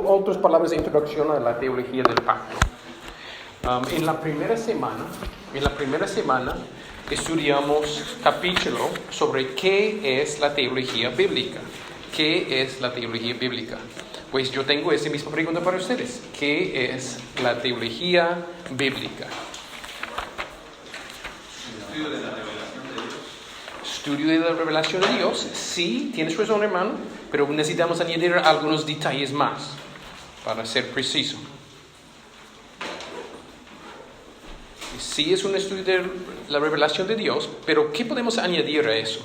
otras palabras de introducción a la teología del pacto. En la primera semana estudiamos capítulo sobre qué es la teología bíblica. ¿Qué es la teología bíblica? Pues yo tengo esa misma pregunta para ustedes. ¿Qué es la teología bíblica? Estudio de la revelación de Dios. Estudio de la revelación de Dios. Sí, tienes razón, hermano, pero necesitamos añadir algunos detalles más para ser preciso. Sí es un estudio de la revelación de Dios, pero ¿qué podemos añadir a eso?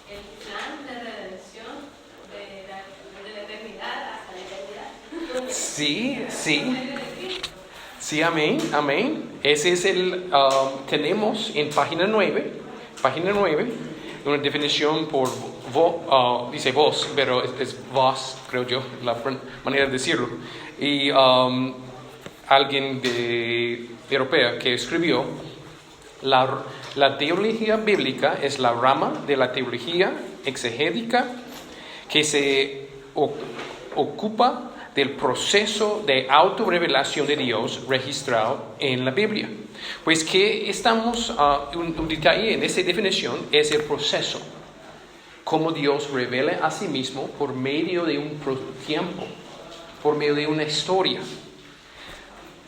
El plan de redención de la eternidad hasta la eternidad. Sí, amén. Ese es tenemos en página 9, una definición por dice voz, pero es voz, creo yo, la manera de decirlo. Y alguien de europea que escribió, la teología bíblica es la rama de la teología exegética que se ocupa del proceso de autorrevelación de Dios registrado en la Biblia. Pues que estamos, un detalle en esa definición es el proceso, cómo Dios revela a sí mismo por medio de un tiempo, por medio de una historia.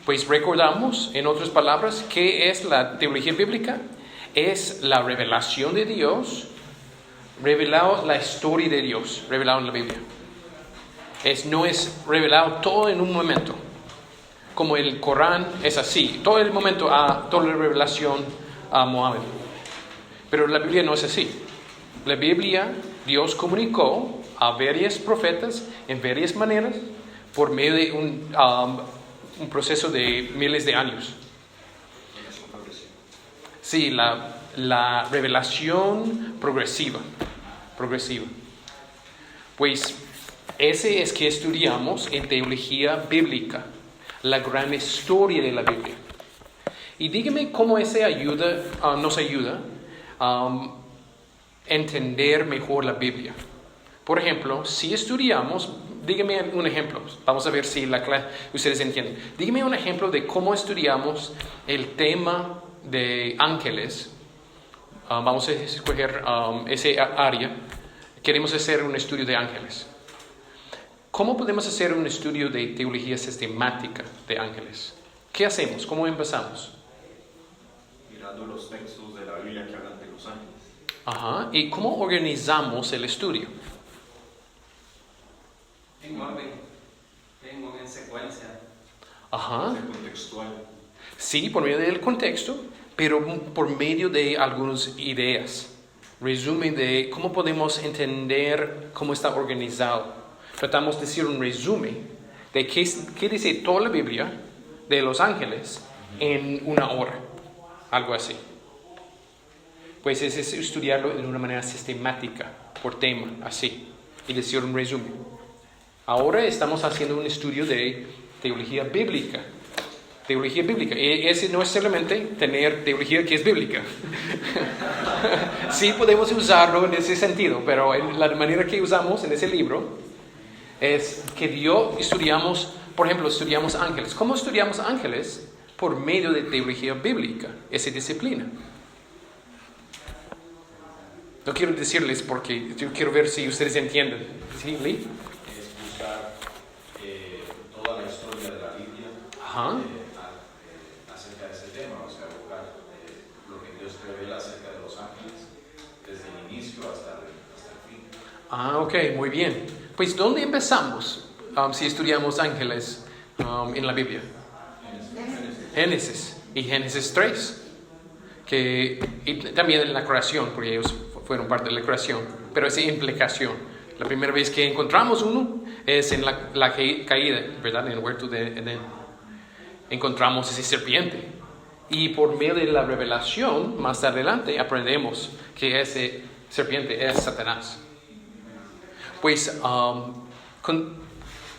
Pues recordamos, en otras palabras, ¿qué es la teología bíblica? Es la revelación de Dios, revelado la historia de Dios, revelado en la Biblia. No es revelado todo en un momento, como el Corán es así, todo el momento, toda la revelación a Mohammed. Pero la Biblia no es así. La Biblia, Dios comunicó a varios profetas en varias maneras por medio de un proceso de miles de años. Sí, la revelación progresiva. Pues ese es que estudiamos en teología bíblica, la gran historia de la Biblia. Y dígame cómo ese nos ayuda a entender mejor la Biblia. Por ejemplo, si estudiamos, dígame un ejemplo. Vamos a ver si ustedes entienden. Dígame un ejemplo de cómo estudiamos el tema de ángeles. Vamos a escoger ese área. Queremos hacer un estudio de ángeles. ¿Cómo podemos hacer un estudio de teología sistemática de ángeles? ¿Qué hacemos? ¿Cómo empezamos? Mirando los textos de la Biblia que hablan de los ángeles. Ajá. ¿Y cómo organizamos el estudio? En orden, en secuencia. Ajá. Es contextual. Sí, por medio del contexto, pero por medio de algunas ideas. Resumen de cómo podemos entender cómo está organizado. Tratamos de decir un resumen de qué dice toda la Biblia de los ángeles en una hora, algo así. Pues es estudiarlo de una manera sistemática, por tema, así, y decir un resumen. Ahora estamos haciendo un estudio de teología bíblica. Teología bíblica. Ese no es solamente tener teología que es bíblica. Sí podemos usarlo en ese sentido, pero en la manera que usamos en ese libro es que estudiamos, por ejemplo, estudiamos ángeles. ¿Cómo estudiamos ángeles? Por medio de teología bíblica, esa disciplina. No quiero decirles porque yo quiero ver si ustedes entienden. ¿Sí, Lee? Es buscar toda la historia de la Biblia. Ajá. Acerca de ese tema, o sea, buscar lo que Dios revela acerca de los ángeles desde el inicio hasta el fin. Ok, muy bien. Pues, ¿dónde empezamos si estudiamos ángeles en la Biblia? Génesis y Génesis 3. Y también en la creación, porque ellos fueron parte de la creación, pero esa implicación. La primera vez que encontramos uno es en la caída, ¿verdad? En el huerto de Edén. Encontramos esa serpiente. Y por medio de la revelación, más adelante, aprendemos que esa serpiente es Satanás. Pues,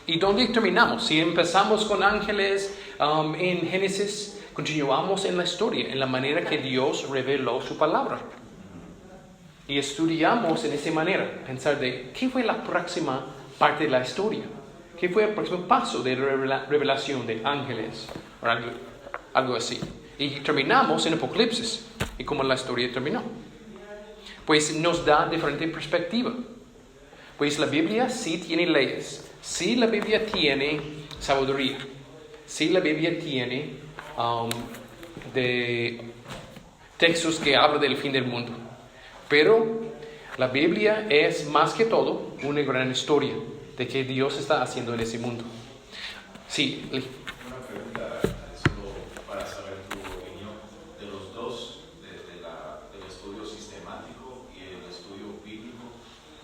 ¿y dónde terminamos? Si empezamos con ángeles en Génesis, continuamos en la historia, en la manera que Dios reveló su palabra. Y estudiamos en esa manera, pensar de qué fue la próxima parte de la historia. ¿Qué fue el próximo paso de la revelación de ángeles? O algo así. Y terminamos en Apocalipsis. Y cómo la historia terminó. Pues nos da diferente perspectiva. Pues la Biblia sí tiene leyes. Sí la Biblia tiene sabiduría. Sí la Biblia tiene de textos que hablan del fin del mundo. Pero la Biblia es más que todo una gran historia de que Dios está haciendo en ese mundo. Sí. Una pregunta, solo para saber tu opinión de los dos, del estudio sistemático y el estudio bíblico,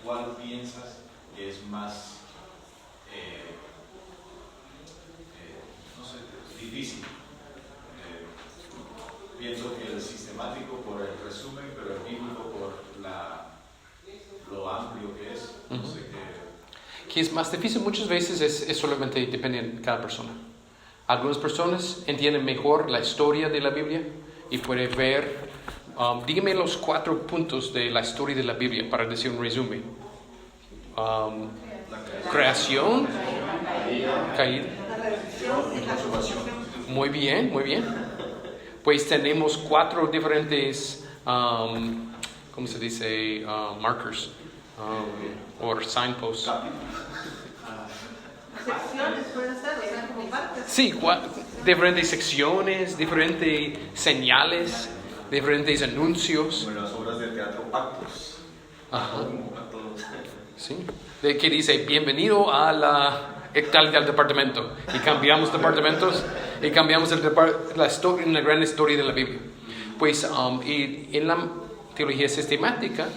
¿cuál piensas que es más, no sé, difícil? Pienso que el sistemático por el resumen, pero el bíblico por lo amplio que es. No sé qué. Que es más difícil muchas veces es solamente depende de cada persona. Algunas personas entienden mejor la historia de la Biblia y pueden ver, dígame los 4 puntos de la historia de la Biblia para decir un resumen. Creación, caída. Muy bien, muy bien. Pues tenemos 4 diferentes, ¿cómo se dice? Markers. O signposts. Secciones pueden ser, o sea, como partes. Sí, diferentes secciones, diferentes señales, diferentes anuncios. Como en las obras de teatro, actos. Ajá. A todos. Sí. De que dice, bienvenido a tal departamento. Y cambiamos departamentos y cambiamos la historia, una gran historia de la Biblia. Pues y en la teología sistemática,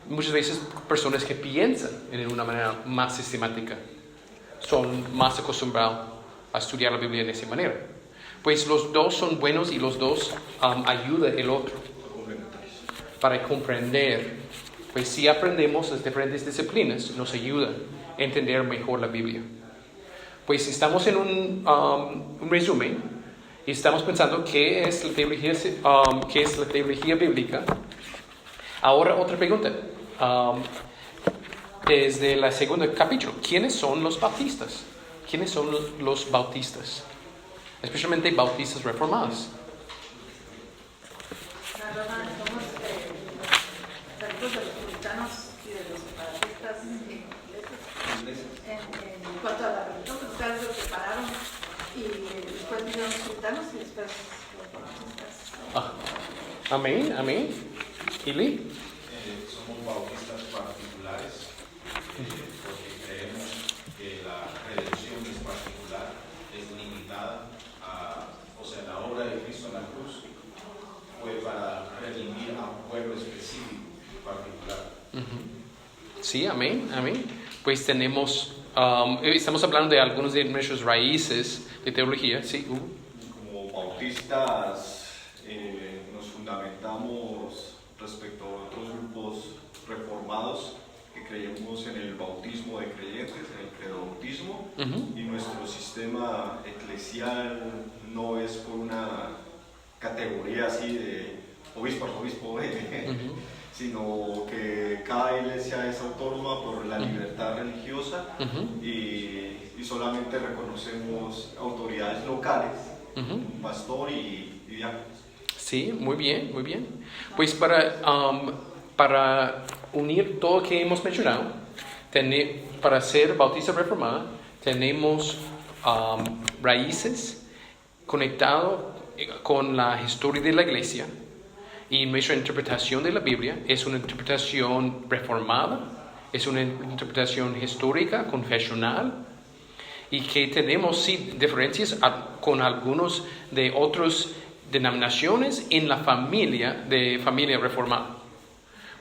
muchas veces personas que piensan en una manera más sistemática son más acostumbrados a estudiar la Biblia de esa manera. Pues los dos son buenos y los dos ayudan el otro para comprender. Pues si aprendemos las diferentes disciplinas, nos ayuda a entender mejor la Biblia. Pues estamos en un resumen y estamos pensando qué es la teología bíblica. Ahora otra pregunta. Desde el segundo capítulo, ¿quiénes son los bautistas? ¿Quiénes son los bautistas? Especialmente bautistas reformados. Somos salimos de los puritanos y de los separatistas en cuanto a la religión, los caras se separaron y después vinieron los puritanos y después los bautistas. Amén, amén. ¿Y Lee? Somos bautistas particulares porque creemos que la redención es particular, es limitada o sea, la obra de Cristo en la cruz fue para redimir a un pueblo específico, particular. Sí, amén, amén. Pues tenemos, estamos hablando de algunos de nuestras raíces de teología, ¿sí? Como bautistas nos fundamentamos respecto a otros grupos reformados que creemos en el bautismo de creyentes, en el credobautismo, y nuestro sistema eclesial no es por una categoría así de obispo, sino que cada iglesia es autónoma por la libertad religiosa y solamente reconocemos autoridades locales, un pastor y diáconos. Sí, muy bien, muy bien. Pues para unir todo lo que hemos mencionado, para ser bautista reformada, tenemos raíces conectadas con la historia de la iglesia. Y nuestra interpretación de la Biblia es una interpretación reformada, es una interpretación histórica, confesional, y que tenemos sí diferencias con algunos de otras denominaciones en la familia reformada.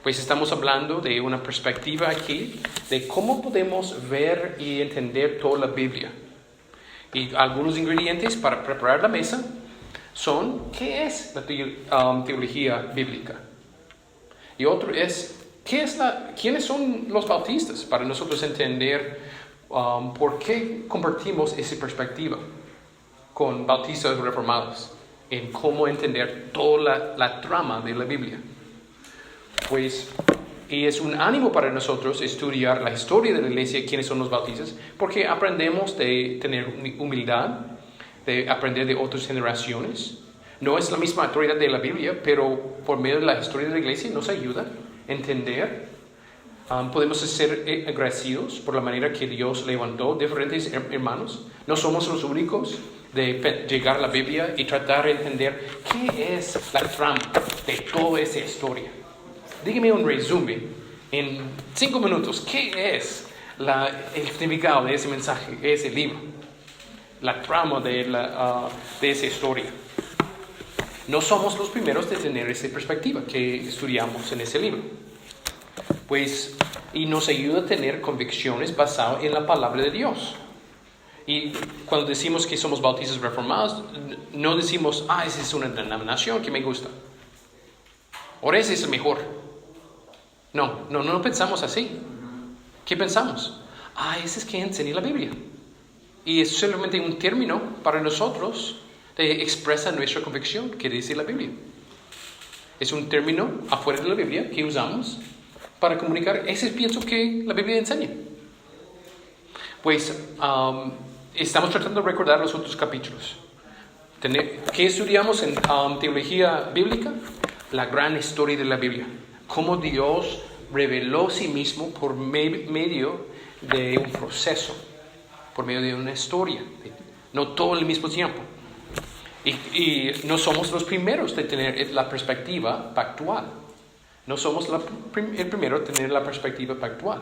Pues estamos hablando de una perspectiva aquí de cómo podemos ver y entender toda la Biblia. Y algunos ingredientes para preparar la mesa son, ¿qué es la teología bíblica? Y otro es, ¿quiénes son los bautistas? Para nosotros entender por qué compartimos esa perspectiva con bautistas reformados, en cómo entender toda la trama de la Biblia. Pues Y es un ánimo para nosotros estudiar la historia de la iglesia, quiénes son los bautistas, porque aprendemos de tener humildad, de aprender de otras generaciones. No es la misma autoridad de la Biblia, pero por medio de la historia de la iglesia nos ayuda a entender. Podemos ser agradecidos por la manera que Dios levantó diferentes hermanos. No somos los únicos de llegar a la Biblia y tratar de entender qué es la trama de toda esa historia. Dígame un resumen en 5 minutos. ¿Qué es el significado de ese mensaje, ese libro? La trama de esa historia. No somos los primeros de tener esa perspectiva que estudiamos en ese libro. Pues, y nos ayuda a tener convicciones basadas en la palabra de Dios. Y cuando decimos que somos bautistas reformados, no decimos, esa es una denominación que me gusta. Ahora ese es el mejor. No pensamos así. ¿Qué pensamos? Ese es que enseña la Biblia. Y es solamente un término para nosotros que expresa nuestra convicción que dice la Biblia. Es un término afuera de la Biblia que usamos para comunicar. Ese pienso que la Biblia enseña. Pues estamos tratando de recordar los otros capítulos. ¿Qué estudiamos en teología bíblica? La gran historia de la Biblia. Cómo Dios reveló a sí mismo por medio de un proceso, por medio de una historia, no todo al mismo tiempo. Y no somos los primeros de tener la perspectiva pactual. No somos el primero de tener la perspectiva pactual.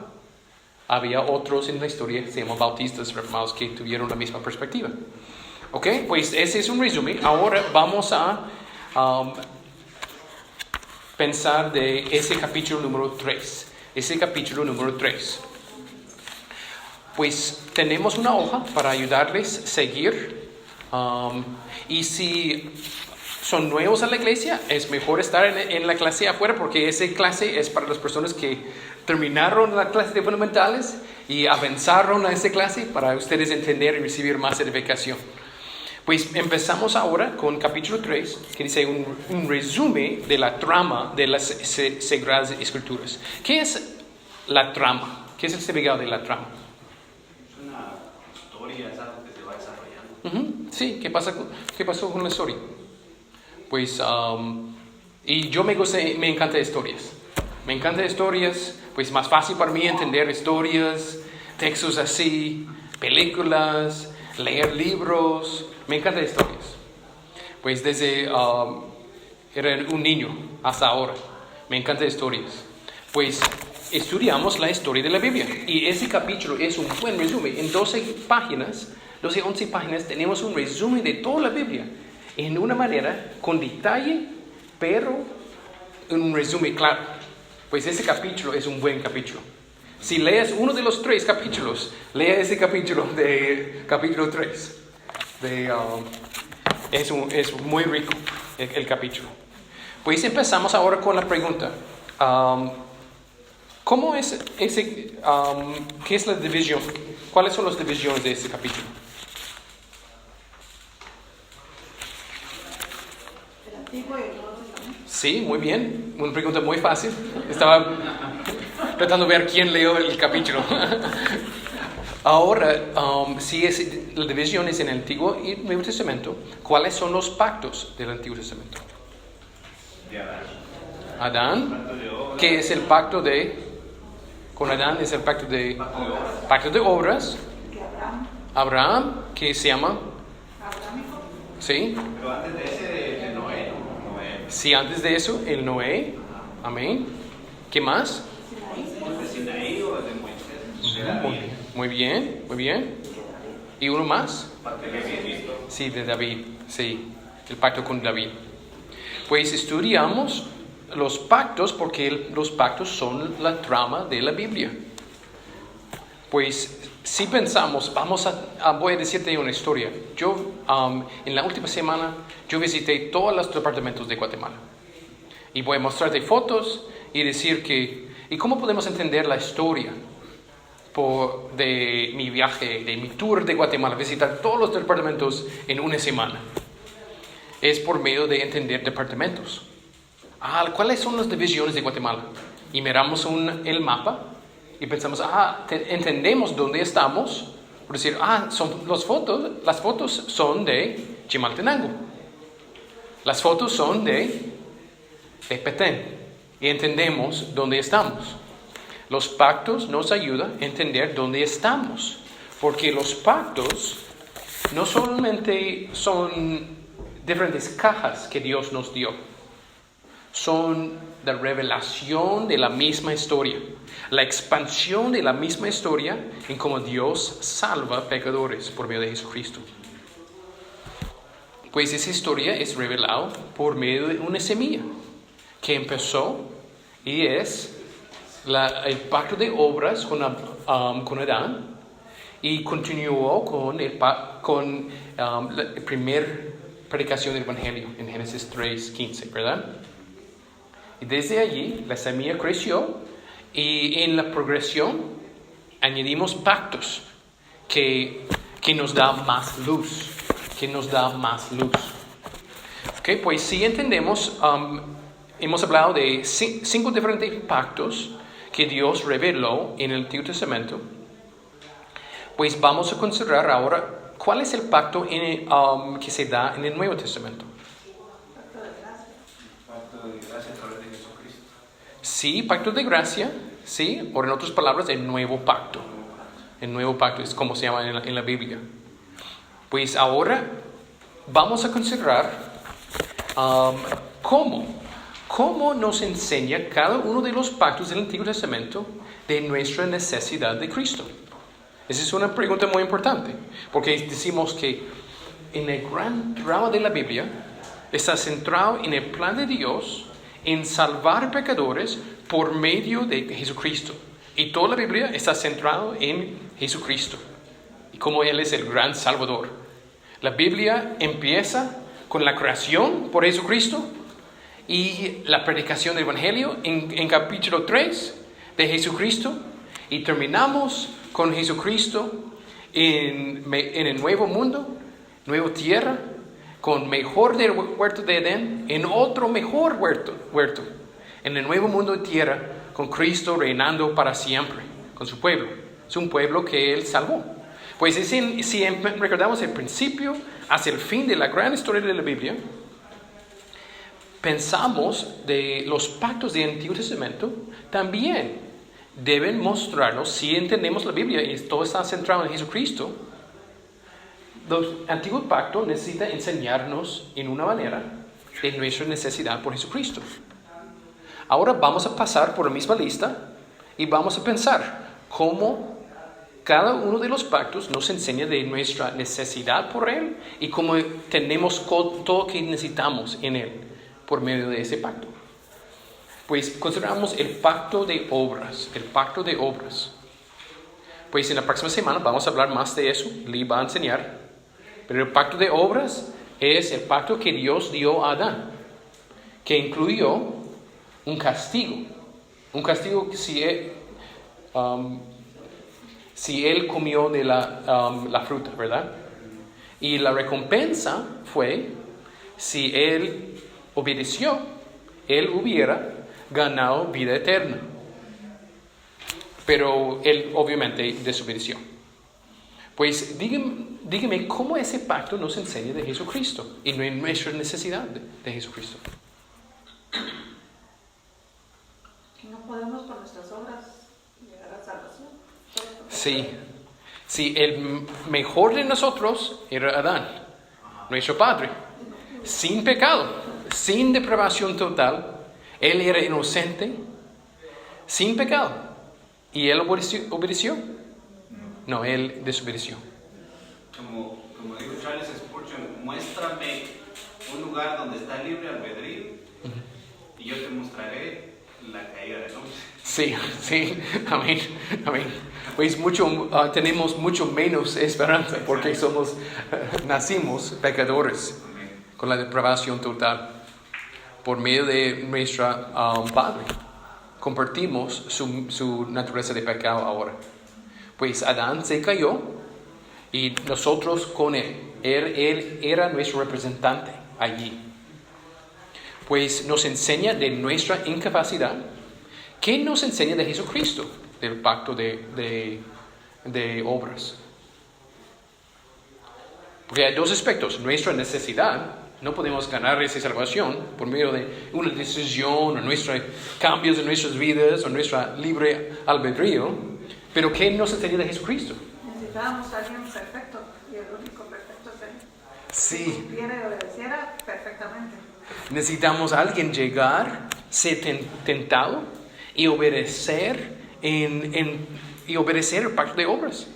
Había otros en la historia, se llaman bautistas reformados, que tuvieron la misma perspectiva. Ok, pues ese es un resumen. Ahora vamos a pensar de ese capítulo número 3. Ese capítulo número 3. Pues tenemos una hoja para ayudarles a seguir. Y si son nuevos a la iglesia, es mejor estar en la clase afuera, porque esa clase es para las personas que terminaron la clase de fundamentales y avanzaron a esa clase para ustedes entender y recibir más edificación. Pues empezamos ahora con capítulo 3, que dice un resumen de la trama de las Sagradas Escrituras. ¿Qué es la trama? ¿Qué es el significado de la trama? Es una historia, es algo que se va desarrollando. Sí, ¿qué pasó con la historia? Pues, y yo me encanta historias. Me encantan historias, pues más fácil para mí entender historias, textos así, películas, leer libros. Me encantan historias. Pues desde era un niño hasta ahora. Me encantan historias. Pues estudiamos la historia de la Biblia. Y ese capítulo es un buen resumen. En 11 páginas tenemos un resumen de toda la Biblia. En una manera, con detalle, pero en un resumen claro. Pues ese capítulo es un buen capítulo. Si lees uno de los 3 capítulos, lea ese capítulo de capítulo 3. Es muy rico el capítulo. Pues empezamos ahora con la pregunta. ¿Cómo es ese? ¿Qué es la división? ¿Cuáles son las divisiones de ese capítulo? El Antiguo y el Nuevo Testamento. Sí, muy bien. Una pregunta muy fácil. Estaba tratando de ver quién leyó el capítulo. Ahora, si la división es en el Antiguo y el Nuevo Testamento, ¿cuáles son los pactos del Antiguo Testamento? De Adán. Adán, ¿qué es el pacto con Adán? Es el pacto de obras. Abraham, ¿qué se llama? Sí. Pero antes de ese de Noé. Sí, antes de eso, el Noé. Amén. ¿Qué más? ¿De Sinaí o de Moisés? De David. Muy bien. ¿Y uno más? De David. Sí, de David. Sí, el pacto con David. Pues estudiamos los pactos porque los pactos son la trama de la Biblia. Pues si pensamos, voy a decirte una historia. Yo, en la última semana, yo visité todos los departamentos de Guatemala. Y voy a mostrarte fotos y decir ¿y cómo podemos entender la historia de mi viaje, de mi tour de Guatemala? Visitar todos los departamentos en una semana. Es por medio de entender departamentos. ¿Cuáles son las divisiones de Guatemala? y miramos el mapa y pensamos, entendemos dónde estamos. Por decir, las fotos son de Chimaltenango. Las fotos son de Petén. Y entendemos dónde estamos. Los pactos nos ayudan a entender dónde estamos. Porque los pactos no solamente son diferentes cajas que Dios nos dio. Son la revelación de la misma historia. La expansión de la misma historia en cómo Dios salva pecadores por medio de Jesucristo. Pues esa historia es revelada por medio de una semilla que empezó y es el pacto de obras con Adán y continuó con la primera predicación del Evangelio en Génesis 3:15, ¿verdad? Y desde allí la semilla creció y en la progresión añadimos pactos que nos da más luz, Okay, pues si entendemos, hemos hablado de 5 diferentes pactos que Dios reveló en el Antiguo Testamento. Pues vamos a considerar ahora cuál es el pacto que se da en el Nuevo Testamento. Pacto de gracia a través de Jesucristo. Sí, pacto de gracia, sí, o en otras palabras, el nuevo pacto. El nuevo pacto es como se llama en la Biblia. Pues ahora vamos a considerar cómo nos enseña cada uno de los pactos del Antiguo Testamento de nuestra necesidad de Cristo. Esa es una pregunta muy importante, porque decimos que en el gran drama de la Biblia está centrado en el plan de Dios en salvar pecadores por medio de Jesucristo. Y toda la Biblia está centrada en Jesucristo y cómo Él es el gran Salvador. La Biblia empieza con la creación por Jesucristo y la predicación del Evangelio en capítulo 3 de Jesucristo, y terminamos con Jesucristo en el nuevo mundo, nueva tierra, con mejor del huerto de Edén, en otro mejor huerto, en el nuevo mundo de tierra, con Cristo reinando para siempre con su pueblo. Es un pueblo que Él salvó. Pues si recordamos el principio hacia el fin de la gran historia de la Biblia, pensamos de los pactos del Antiguo Testamento, también deben mostrarnos, si entendemos la Biblia y todo está centrado en Jesucristo, los antiguos pactos necesitan enseñarnos en una manera de nuestra necesidad por Jesucristo. Ahora vamos a pasar por la misma lista y vamos a pensar cómo cada uno de los pactos nos enseña de nuestra necesidad por Él y cómo tenemos todo lo que necesitamos en Él por medio de ese pacto. Pues consideramos el pacto de obras. Pues en la próxima semana vamos a hablar más de eso. Lee va a enseñar. Pero el pacto de obras es el pacto que Dios dio a Adán, que incluyó un castigo. Un castigo si él comió de la fruta, ¿verdad? Y la recompensa fue, si él obedeció, él hubiera ganado vida eterna. Pero él obviamente desobedeció. Pues dígame cómo ese pacto nos enseña de Jesucristo y nuestra necesidad de Jesucristo. No podemos por nuestras obras llegar a salvación. Sí, el mejor de nosotros era Adán, nuestro padre, sin pecado, sin depravación total. Él era inocente, sin pecado. ¿Y él obedeció? No, él desobedeció. Como dijo Charles Spurgeon, muéstrame un lugar donde está el libre albedrío y yo te mostraré la caída del hombre. Sí, amén. Pues tenemos mucho menos esperanza porque nacimos pecadores con la depravación total. Por medio de nuestra Padre compartimos su naturaleza de pecado ahora. Pues Adán se cayó y nosotros con él. Él era nuestro representante allí. Pues nos enseña de nuestra incapacidad ¿Qué nos enseña de Jesucristo, del pacto de obras? Porque hay dos aspectos. Nuestra necesidad, no podemos ganar esa salvación por medio de una decisión o nuestros cambios en nuestras vidas o nuestra libre albedrío. Pero ¿qué nos enseña de Jesucristo? Necesitábamos a alguien perfecto y el único perfecto es Él. Sí. Si cumpliera y obedeciera perfectamente. Necesitamos a alguien llegar, ser tentado y obedecer y obedecer el pacto de obras.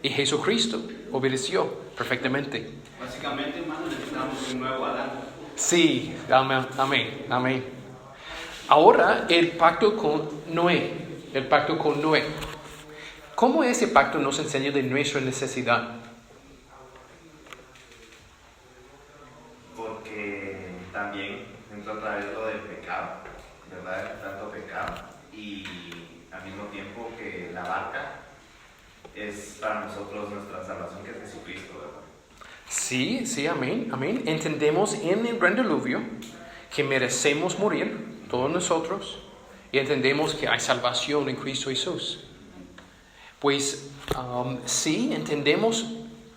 Y Jesucristo obedeció perfectamente. Básicamente, hermano, necesitamos un nuevo Adán. Sí, amén. Ahora el pacto con Noé. ¿Cómo ese pacto nos enseña de nuestra necesidad? Porque también entra a través de lo del pecado, ¿verdad? Tanto pecado y al mismo tiempo que la barca es para nosotros nuestra salvación, que es Jesucristo, ¿verdad? Sí, amén. Entendemos en el gran diluvio que merecemos morir, todos nosotros, y entendemos que hay salvación en Cristo Jesús. Pues sí, entendemos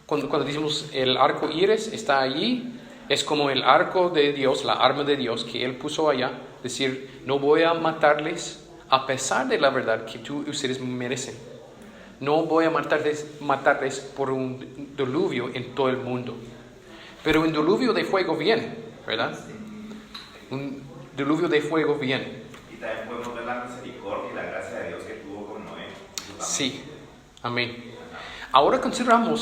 cuando decimos el arco iris está allí, es como el arco de Dios, la arma de Dios que Él puso allá, decir, no voy a matarles a pesar de la verdad que ustedes merecen. No voy a matarles por un diluvio en todo el mundo. Pero un diluvio de fuego viene, ¿verdad? Un diluvio de fuego viene. Y también podemos ver la misericordia y la gracia de Dios que tuvo con Noé. Sí, amén. Ahora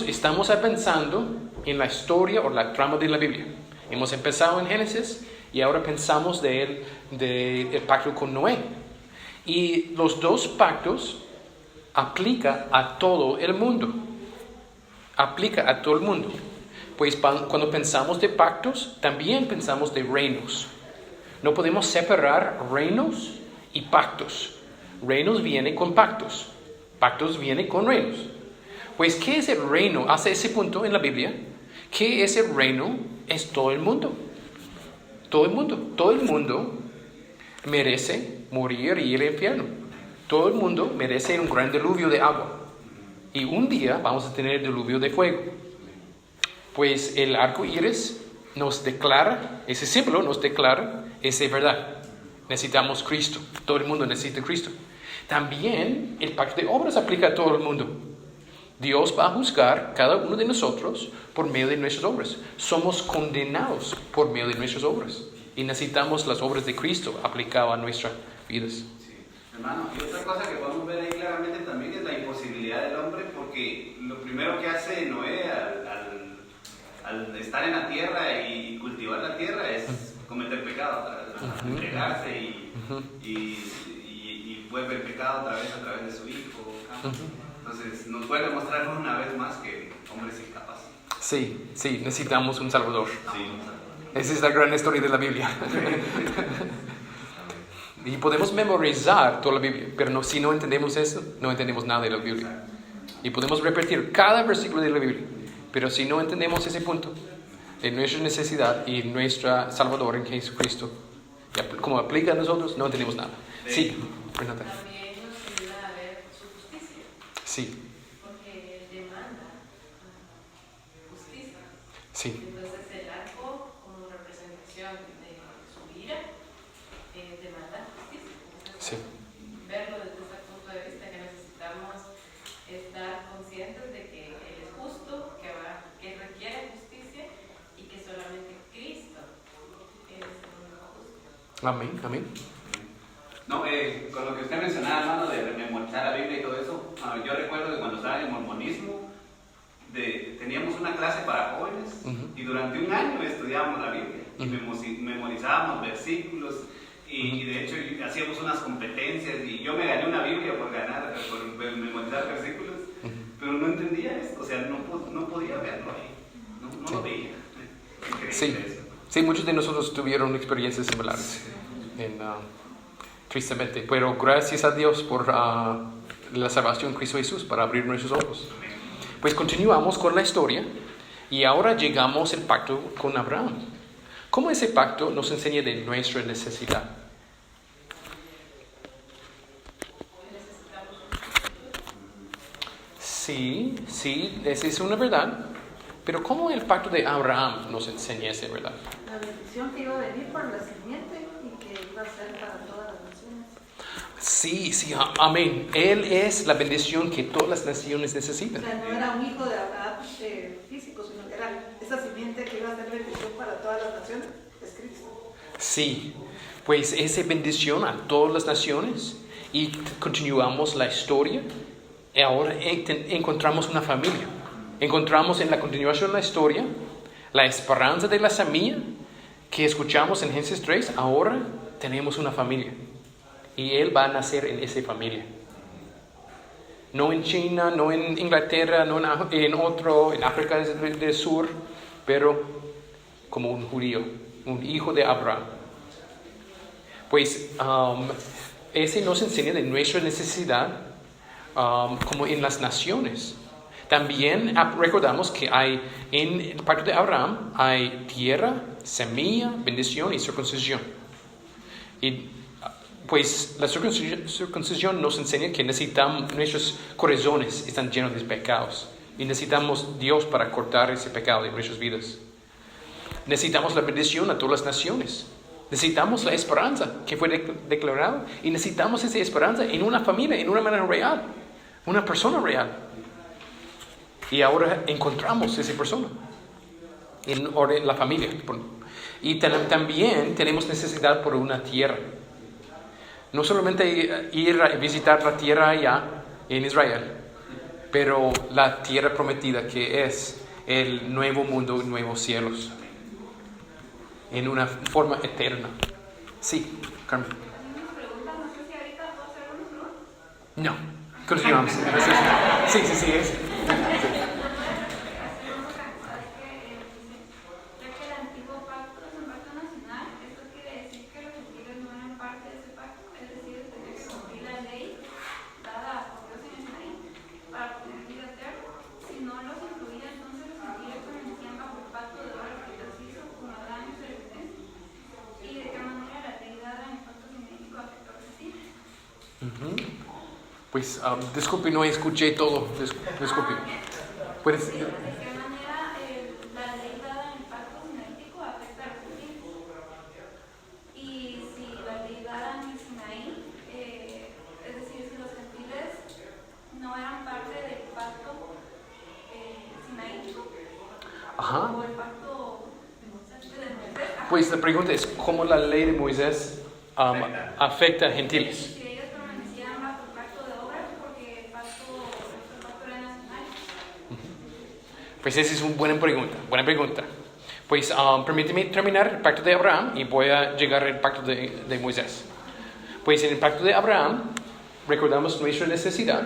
estamos avanzando en la historia o la trama de la Biblia. Hemos empezado en Génesis y ahora pensamos del pacto con Noé. Y los dos pactos aplica a todo el mundo. Pues cuando pensamos de pactos, también pensamos de reinos. No podemos separar reinos y pactos. Reinos vienen con pactos. Pactos vienen con reinos. Pues, ¿qué es el reino? Hasta ese punto en la Biblia, ¿qué es el reino? Es todo el mundo. Todo el mundo merece morir y ir al infierno. Todo el mundo merece un gran diluvio de agua. Y un día vamos a tener el diluvio de fuego. Pues el arco iris nos declara, ese símbolo nos declara esa verdad. Necesitamos Cristo. Todo el mundo necesita Cristo. También el pacto de obras aplica a todo el mundo. Dios va a juzgar cada uno de nosotros por medio de nuestras obras. Somos condenados por medio de nuestras obras. Y necesitamos las obras de Cristo aplicadas a nuestras vidas. Hermano, y otra cosa que podemos ver ahí claramente también es la imposibilidad del hombre, porque lo primero que hace Noé al estar en la tierra y cultivar la tierra es cometer pecado, entregarse y vuelve el pecado otra vez a través de su hijo. Entonces nos vuelve a mostrar una vez más que el hombre es incapaz. Sí, necesitamos un Salvador. Sí. Esa es la gran historia de la Biblia. Y podemos memorizar toda la Biblia, pero si no entendemos eso, no entendemos nada de la Biblia. Y podemos repetir cada versículo de la Biblia, pero si no entendemos ese punto de nuestra necesidad y nuestro Salvador en Jesucristo, como aplica a nosotros, no entendemos nada. Sí, Renata. También nos ayuda a ver su justicia, Sí, porque demanda justicia. sí, Entonces el arco, como representación de su ira, demanda justicia. sí. Verlo desde ese punto de vista, que necesitamos estar conscientes de que Él es justo, que requiere justicia y que solamente Cristo es el único justo. Amén. No, con lo que usted mencionaba, hermano, de memorizar la Biblia y todo eso, yo recuerdo que cuando estaba en el mormonismo, teníamos una clase para jóvenes y durante un año estudiábamos la Biblia y memorizábamos versículos y de hecho hacíamos unas competencias y yo me gané una Biblia por memorizar versículos, pero no entendía esto, o sea, no podía verlo ahí, no lo veía. Increíble eso. Sí, muchos de nosotros tuvieron experiencias similares, tristemente, pero gracias a Dios por la salvación en Cristo Jesús para abrir nuestros ojos. Pues continuamos con la historia y ahora llegamos al pacto con Abraham. ¿Cómo ese pacto nos enseña de nuestra necesidad? Sí, esa es una verdad. Pero ¿cómo el pacto de Abraham nos enseña esa verdad? La bendición que iba a venir por la simiente y que iba a ser para todas las naciones. Sí, amén. Él es la bendición que todas las naciones O necesitan. sea, no era un hijo de Abraham físico, sino que era esa simiente que iba a ser bendición para todas las naciones, es Cristo. Sí, pues esa bendición a todas las naciones y continuamos la historia. Y ahora encontramos una familia. Encontramos en la continuación de la historia la esperanza de la semilla que escuchamos en Génesis 3. Ahora tenemos una familia y Él va a nacer en esa familia. No en China, no en Inglaterra, no en África del Sur, pero como un judío, un hijo de Abraham. Pues ese nos enseña de nuestra necesidad como en las naciones. También recordamos que hay en el pacto de Abraham hay tierra, semilla, bendición y circuncisión. Y pues la circuncisión nos enseña que necesitamos, nuestros corazones están llenos de pecados y necesitamos Dios para cortar ese pecado de nuestras vidas. Necesitamos la bendición a todas las naciones. Necesitamos la esperanza que fue declarada y necesitamos esa esperanza en una familia, en una manera real, una persona real. Y ahora encontramos esa persona en la familia. Y también tenemos necesidad por una tierra. No solamente ir a visitar la tierra allá en Israel, pero la tierra prometida que es el nuevo mundo y nuevos cielos. En una forma eterna. Sí, Carmen. No, continuamos. Sí. Pues disculpe, no escuché todo. Disculpe. ¿Puedes? ¿De qué manera la ley dada en el pacto sinaítico afecta a los gentiles? Y si la ley dada en Sinaí, es decir, si los gentiles no eran parte del pacto sinaítico, o el pacto de Moisés. Pues la pregunta es, ¿cómo la ley de Moisés afecta a gentiles? Pues esa es una buena pregunta. Pues permíteme terminar el pacto de Abraham y voy a llegar al pacto de Moisés. Pues en el pacto de Abraham recordamos nuestra necesidad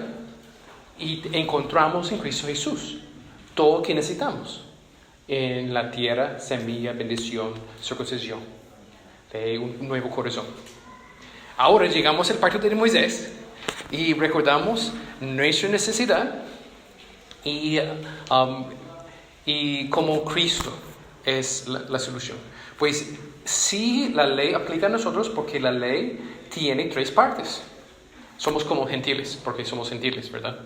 y encontramos en Cristo Jesús todo lo que necesitamos en la tierra, semilla, bendición, circuncisión, de un nuevo corazón. Ahora llegamos al pacto de Moisés y recordamos nuestra necesidad y como Cristo es la solución. Pues sí, la ley aplica a nosotros porque la ley tiene 3 partes. Somos como gentiles, porque somos gentiles, ¿verdad?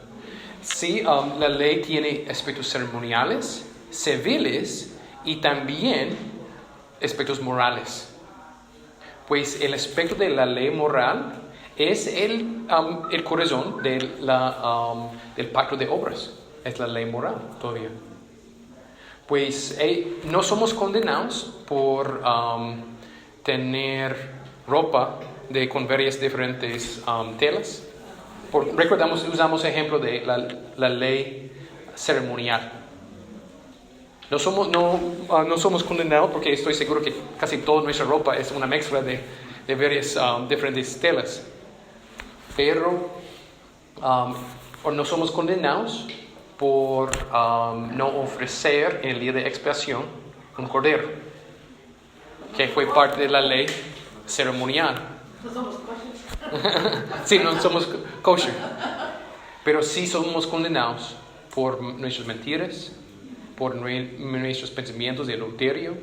Sí, la ley tiene aspectos ceremoniales, civiles y también aspectos morales. Pues el aspecto de la ley moral es el corazón del pacto de obras. Es la ley moral todavía. Pues no somos condenados por tener ropa con varias diferentes telas. Usamos ejemplo de la ley ceremonial. No somos condenados porque estoy seguro que casi toda nuestra ropa es una mezcla de varias diferentes telas. Pero no somos condenados por no ofrecer en el día de expiación un cordero, que fue parte de la ley ceremonial. No somos kosher. Sí, no somos kosher. Pero sí somos condenados por nuestras mentiras, por nuestros pensamientos de adulterio,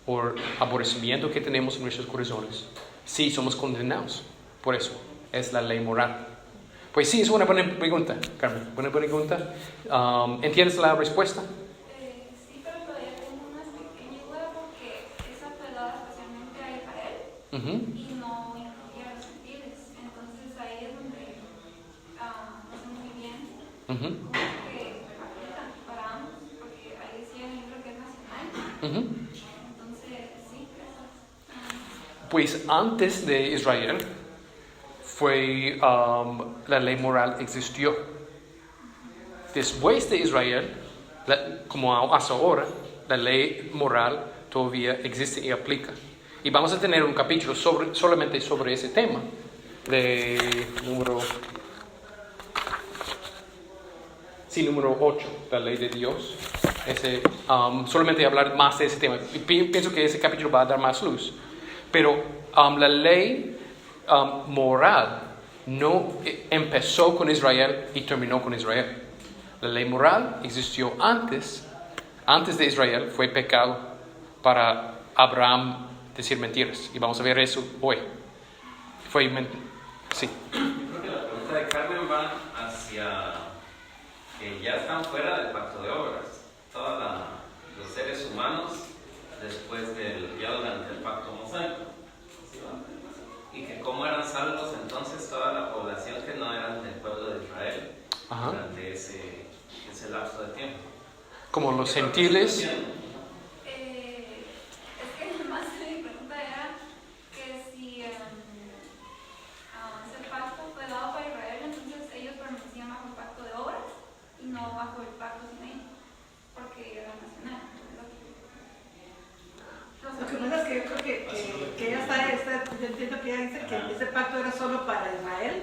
por aborrecimiento que tenemos en nuestros corazones. Sí somos condenados. Por eso es la ley moral. Pues sí, es una buena pregunta, Carmen. Buena pregunta. ¿Entiendes la respuesta? Sí, pero todavía tengo una pequeña duda porque esa fue dada especialmente a Israel y no incluía a los gentiles. Entonces ahí es donde no sé muy bien cómo es que aplican para ambos, porque ahí decía en el libro que es nacional. Entonces, sí, eso es. Pues antes de Israel fue la ley moral existió. Después de Israel, como hasta ahora, la ley moral todavía existe y aplica. Y vamos a tener un capítulo solamente sobre ese tema, de número 8, la ley de Dios. Solamente hablar más de ese tema. Y pienso que ese capítulo va a dar más luz. Pero la ley moral no empezó con Israel y terminó con Israel. La ley moral existió antes de Israel, fue pecado para Abraham decir mentiras. Y vamos a ver eso hoy. Sí. Yo creo que la pregunta de Carmen va hacia que ya están fuera del pacto de obras. Todos los seres humanos después ya durante el pacto mosaico. Y que cómo eran salvos entonces toda la población que no eran del pueblo de Israel durante ese lapso de tiempo. Como los gentiles. Es que más mi pregunta era que si ese pacto fue dado para Israel, entonces ellos permanecían bajo el pacto de obras y no bajo el pacto Sinaí, porque era nacional. Lo que pasa es que yo creo que ella yo entiendo que ella dice que ese pacto era solo para Israel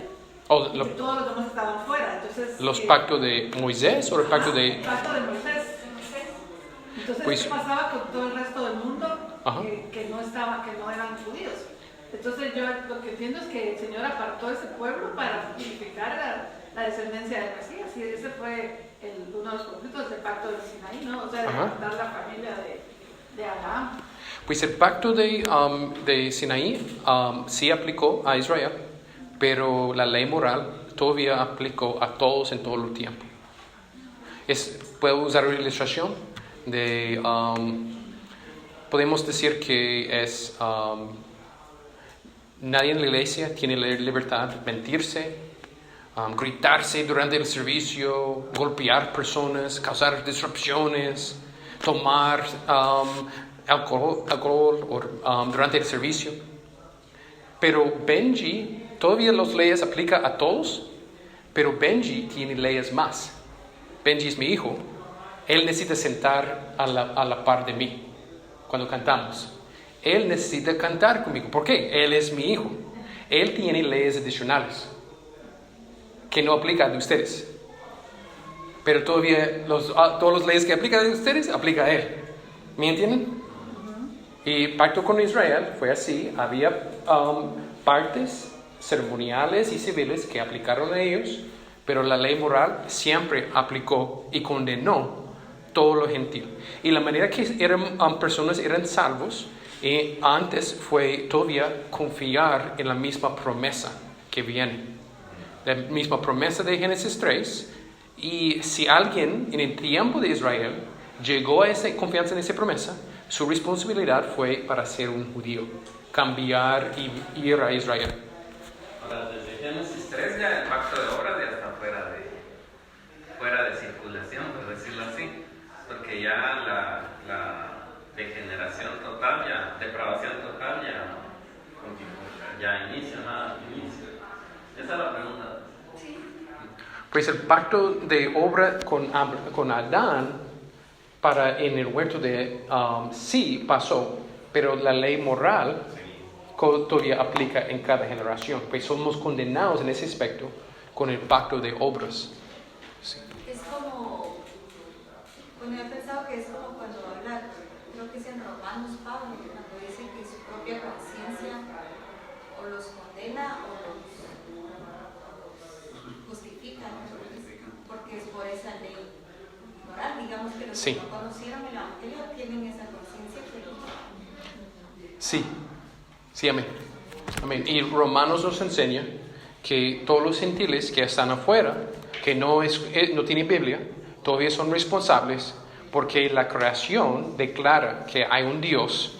y que todos los demás estaban fuera. Entonces, ¿Los pactos de Moisés o el pacto de...? El pacto de Moisés. Entonces, Pues, ¿qué pasaba con todo el resto del mundo que no eran judíos? Entonces, yo lo que entiendo es que el Señor apartó ese pueblo para purificar la descendencia del Mesías. Y ese fue uno de los conflictos del pacto de Sinaí, ¿no? O sea, de apartar la familia de Abraham. Pues el pacto de Sinaí sí aplicó a Israel, pero la ley moral todavía aplicó a todos en todo el tiempo. Puedo usar una ilustración de... podemos decir que es... nadie en la iglesia tiene la libertad de mentirse, gritarse durante el servicio, golpear personas, causar disrupciones, tomar... alcohol durante el servicio. Pero Benji, todavía las leyes aplican a todos, pero Benji tiene leyes más. Benji es mi hijo. Él necesita sentar a la par de mí cuando cantamos. Él necesita cantar conmigo. ¿Por qué? Él es mi hijo. Él tiene leyes adicionales que no aplican a ustedes. Pero todavía todas las leyes que aplican a ustedes aplican a él. ¿Me entienden? Y pacto con Israel fue así. Había partes ceremoniales y civiles que aplicaron a ellos, pero la ley moral siempre aplicó y condenó todo lo gentil. Y la manera que personas eran salvos antes fue todavía confiar en la misma promesa que viene. La misma promesa de Génesis 3. Y si alguien en el tiempo de Israel llegó a esa confianza en esa promesa, su responsabilidad fue para ser un judío, cambiar y ir a Israel. Ahora, desde Génesis 3 ya el pacto de obras ya está fuera de circulación, por decirlo así, porque ya la degeneración total, depravación total ya inicia. Esa es la pregunta. Sí. Pues el pacto de obra con Adán en el huerto sí pasó, pero la ley moral todavía aplica en cada generación. Pues somos condenados en ese aspecto con el pacto de obras. Sí. Es como, bueno, he pensado que es como cuando habla, creo que es en Romanos Pablo, cuando dice que su propia conciencia o los condena o los justifica, porque es por esa ley moral, digamos que los que no conocieron el Evangelio tienen esa conciencia, pero... Sí, amén. Y Romanos nos enseña que todos los gentiles que están afuera, que no tienen Biblia, todavía son responsables porque la creación declara que hay un Dios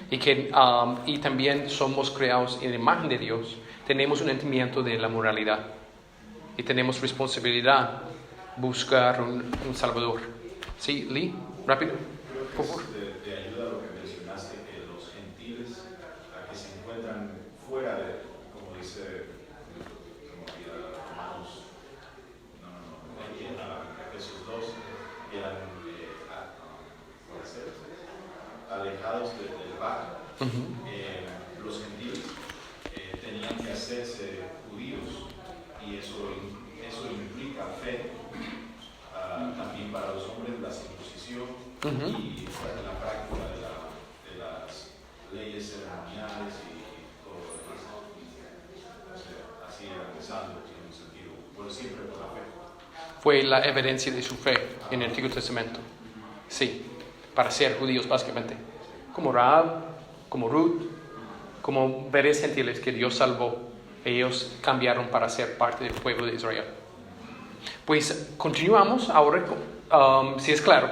y también somos creados en la imagen de Dios. Tenemos un entendimiento de la moralidad y tenemos responsabilidad buscar un Salvador. Sí, Lee, rápido, por favor. Te ayuda lo que mencionaste, que los gentiles que se encuentran fuera de, como dice Romanos, Efesios 2, eran alejados del pacto. Los gentiles tenían que hacerse judíos y eso implica fe. También para los hombres la circuncisión y la práctica de las leyes ceremoniales y todo lo demás. Así era empezando en un sentido, bueno, siempre por la fe. Fue la evidencia de su fe en el Antiguo Testamento. Sí, para ser judíos básicamente. Como Rahab, como Ruth, como varios gentiles que Dios salvó. Ellos cambiaron para ser parte del pueblo de Israel. Pues continuamos ahora, si es claro,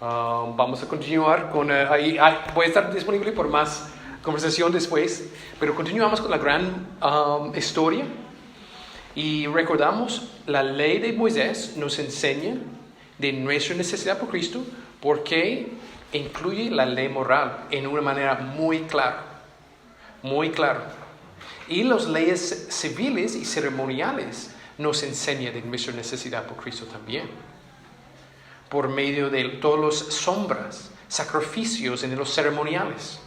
vamos a continuar con, voy a estar disponible por más conversación después, pero continuamos con la gran historia y recordamos la ley de Moisés nos enseña de nuestra necesidad por Cristo porque incluye la ley moral en una manera muy clara, y las leyes civiles y ceremoniales nos enseña de nuestra necesidad por Cristo también. Por medio de todas las sombras, sacrificios en los ceremoniales,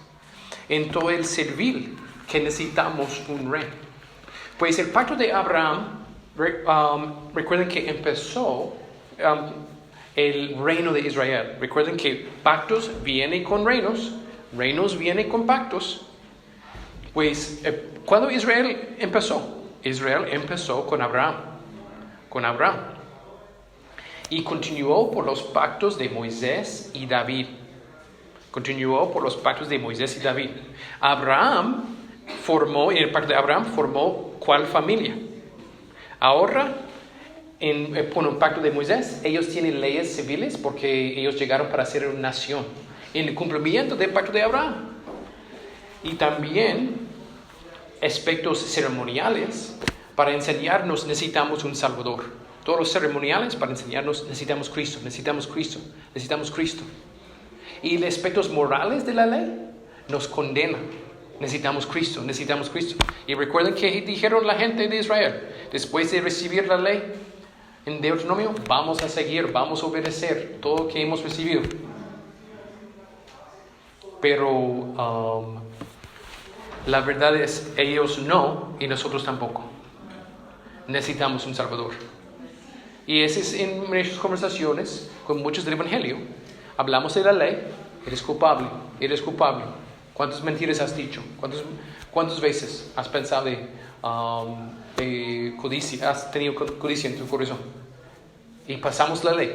en todo el servil que necesitamos un rey. Pues el pacto de Abraham, recuerden que empezó el reino de Israel. Recuerden que pactos vienen con reinos, reinos vienen con pactos. Pues cuando Israel empezó con Abraham. Y continuó por los pactos de Moisés y David. Abraham en el pacto de Abraham formó ¿cuál familia? Ahora, con el pacto de Moisés, ellos tienen leyes civiles porque ellos llegaron para ser una nación. En el cumplimiento del pacto de Abraham. Y también aspectos ceremoniales. Para enseñarnos necesitamos un Salvador. Todos los ceremoniales para enseñarnos necesitamos Cristo. Y los aspectos morales de la ley nos condenan. Necesitamos Cristo. Y recuerden que dijeron la gente de Israel, después de recibir la ley en Deuteronomio, vamos a seguir, vamos a obedecer todo lo que hemos recibido. Pero la verdad es, ellos no y nosotros tampoco. Necesitamos un Salvador. Y ese es en nuestras conversaciones con muchos del Evangelio. Hablamos de la ley. Eres culpable. ¿Cuántas mentiras has dicho? ¿Cuántas veces has pensado de codicia? Has tenido codicia en tu corazón. Y pasamos la ley.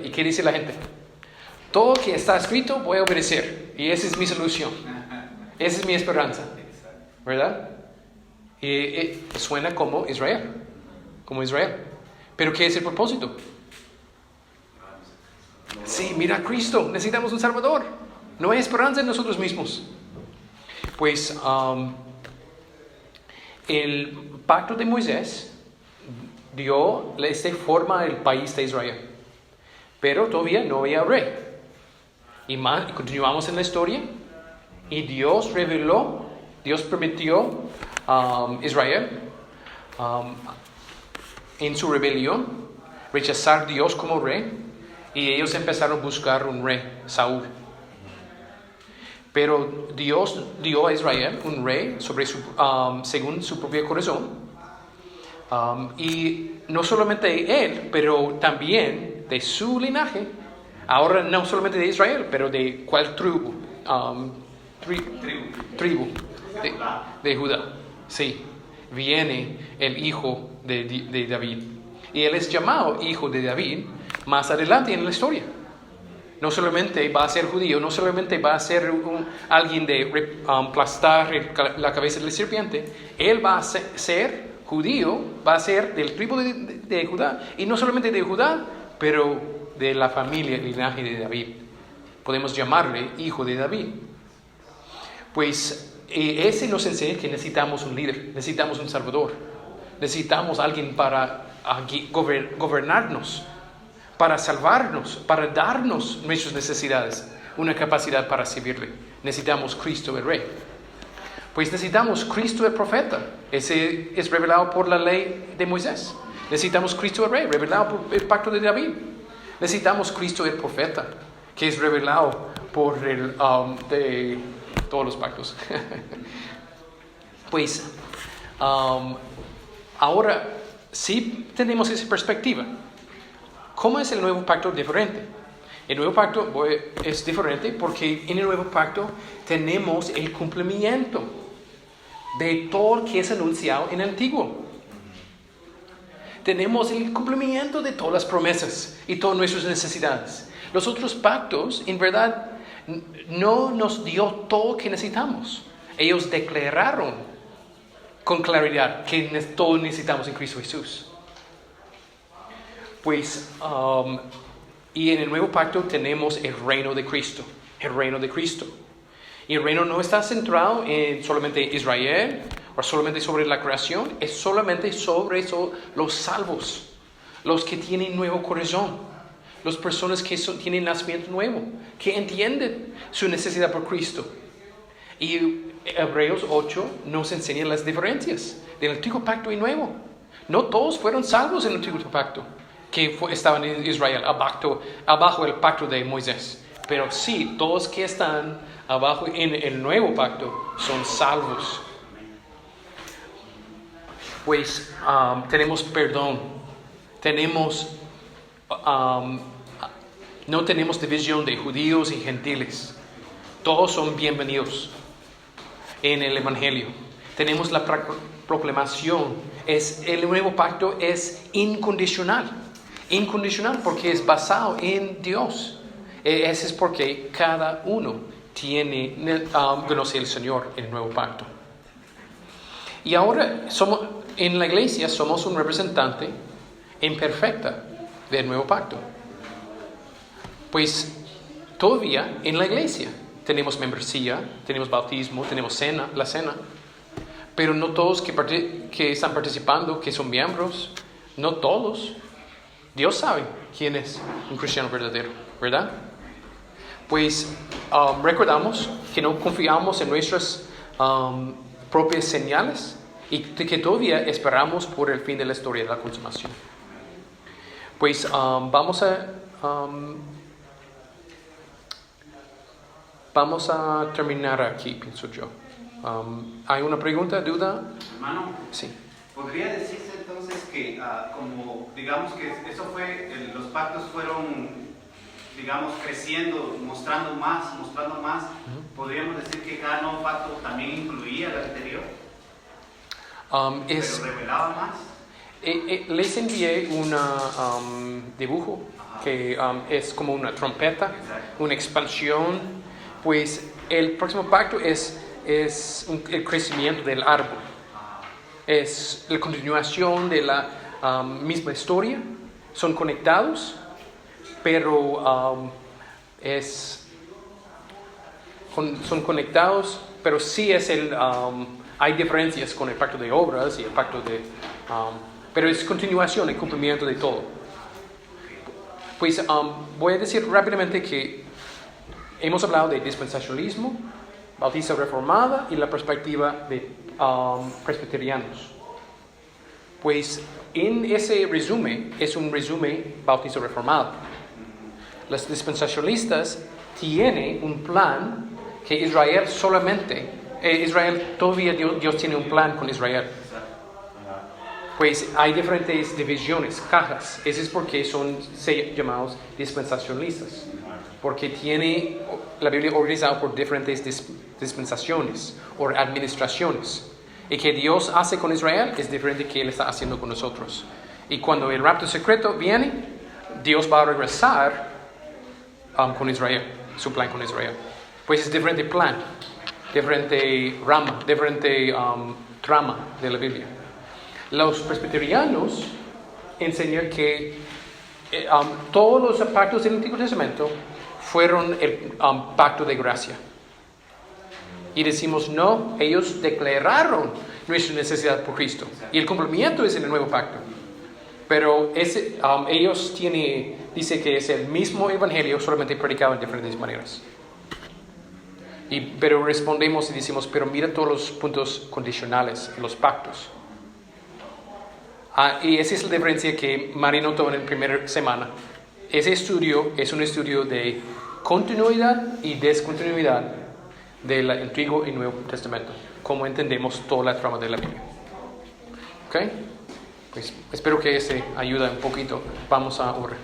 ¿Y qué dice la gente? Todo lo que está escrito voy a obedecer. Y esa es mi solución. Esa es mi esperanza. ¿Verdad? Y suena como Israel. Pero ¿qué es el propósito? Sí, mira a Cristo. Necesitamos un Salvador. No hay esperanza en nosotros mismos. Pues el pacto de Moisés dio esta forma al país de Israel. Pero todavía no había rey. Y continuamos en la historia. Y Dios permitió Israel en su rebelión rechazar a Dios como rey. Y ellos empezaron a buscar un rey, Saúl. Pero Dios dio a Israel un rey según su propio corazón. Y no solamente él, pero también de su linaje. Ahora no solamente de Israel, pero de cuál tribu. Tribu de Judá. Sí, viene el hijo de David. Y él es llamado hijo de David más adelante en la historia. No solamente va a ser judío, no solamente va a ser alguien de aplastar la cabeza de la serpiente. Él va a ser judío va a ser del tribu de Judá, y no solamente de Judá, pero de la familia, el linaje de David. Podemos llamarle hijo de David. Pues ese nos enseña que necesitamos un líder, necesitamos un salvador, necesitamos alguien para gobernarnos, para salvarnos, para darnos nuestras necesidades, una capacidad para servirle. Necesitamos Cristo el Rey. Pues necesitamos Cristo el profeta. Ese es revelado por la ley de Moisés. Necesitamos Cristo el Rey, revelado por el pacto de David. Necesitamos Cristo el profeta, que es revelado por el de todos los pactos. Pues ahora sí tenemos esa perspectiva. ¿Cómo es el nuevo pacto diferente? El nuevo pacto es diferente porque en el nuevo pacto tenemos el cumplimiento de todo lo que es anunciado en el antiguo. Tenemos el cumplimiento de todas las promesas y todas nuestras necesidades. Los otros pactos, en verdad, no nos dio todo lo que necesitamos. Ellos declararon con claridad que todos necesitamos en Cristo Jesús. Pues, y en el nuevo pacto tenemos el reino de Cristo. El reino de Cristo. Y el reino no está centrado en solamente Israel o solamente sobre la creación, es solamente sobre los salvos, los que tienen nuevo corazón, las personas que tienen nacimiento nuevo, que entienden su necesidad por Cristo. Y Hebreos 8 nos enseña las diferencias del antiguo pacto y nuevo. No todos fueron salvos en el antiguo pacto, que estaban en Israel, abajo del pacto de Moisés. Pero sí, todos que están abajo en el nuevo pacto son salvos. Pues tenemos perdón, no tenemos división de judíos y gentiles. Todos son bienvenidos en el Evangelio. Tenemos la proclamación. El nuevo pacto es incondicional. Incondicional porque es basado en Dios. Ese es porque cada uno conoce al Señor en el nuevo pacto. Y ahora en la iglesia somos un representante imperfecta del nuevo pacto. Pues todavía en la iglesia tenemos membresía, tenemos bautismo, tenemos la cena, pero no todos que están participando, que son miembros, no todos. Dios sabe quién es un cristiano verdadero, ¿verdad? Pues recordamos que no confiamos en nuestras propias señales y que todavía esperamos por el fin de la historia de la consumación. Pues vamos a terminar aquí, pienso yo. ¿Hay una pregunta, duda? Hermano, sí. ¿Podría decirse entonces que como digamos que eso fue, los pactos fueron, digamos, creciendo, mostrando más, podríamos decir que cada nuevo pacto también incluía el anterior, pero revelaba más? Les envié un dibujo que es como una trompeta, una expansión. Pues el próximo pacto es el crecimiento del árbol. Es la continuación de la misma historia. Son conectados, pero son conectados, pero sí es hay diferencias con el pacto de obras y el pacto de... pero es continuación, el cumplimiento de todo. Pues voy a decir rápidamente que hemos hablado de dispensacionalismo, bautista reformada y la perspectiva de presbiterianos. Pues en ese resumen, es un resumen bautista reformado. Los dispensacionalistas tienen un plan que Israel todavía Dios tiene un plan con Israel. Pues hay diferentes divisiones, cajas. Eso es porque son llamados dispensacionalistas. Porque tiene la Biblia organizada por diferentes dispensaciones o administraciones. Y que Dios hace con Israel es diferente que Él está haciendo con nosotros. Y cuando el rapto secreto viene, Dios va a regresar con Israel, su plan con Israel. Pues es diferente plan, diferente rama, diferente trama de la Biblia. Los presbiterianos enseñan que todos los pactos del Antiguo Testamento fueron el pacto de gracia. Y decimos, no, ellos declararon nuestra necesidad por Cristo. Y el cumplimiento es en el nuevo pacto. Pero ellos dice que es el mismo evangelio, solamente predicado en diferentes maneras. Pero respondemos y decimos, pero mira todos los puntos condicionales en los pactos. Y esa es la diferencia que Mari notó en la primera semana. Ese estudio es un estudio de continuidad y descontinuidad del Antiguo y Nuevo Testamento, como entendemos toda la trama de la Biblia. ¿Ok? Pues espero que ese ayude un poquito. Vamos a orar.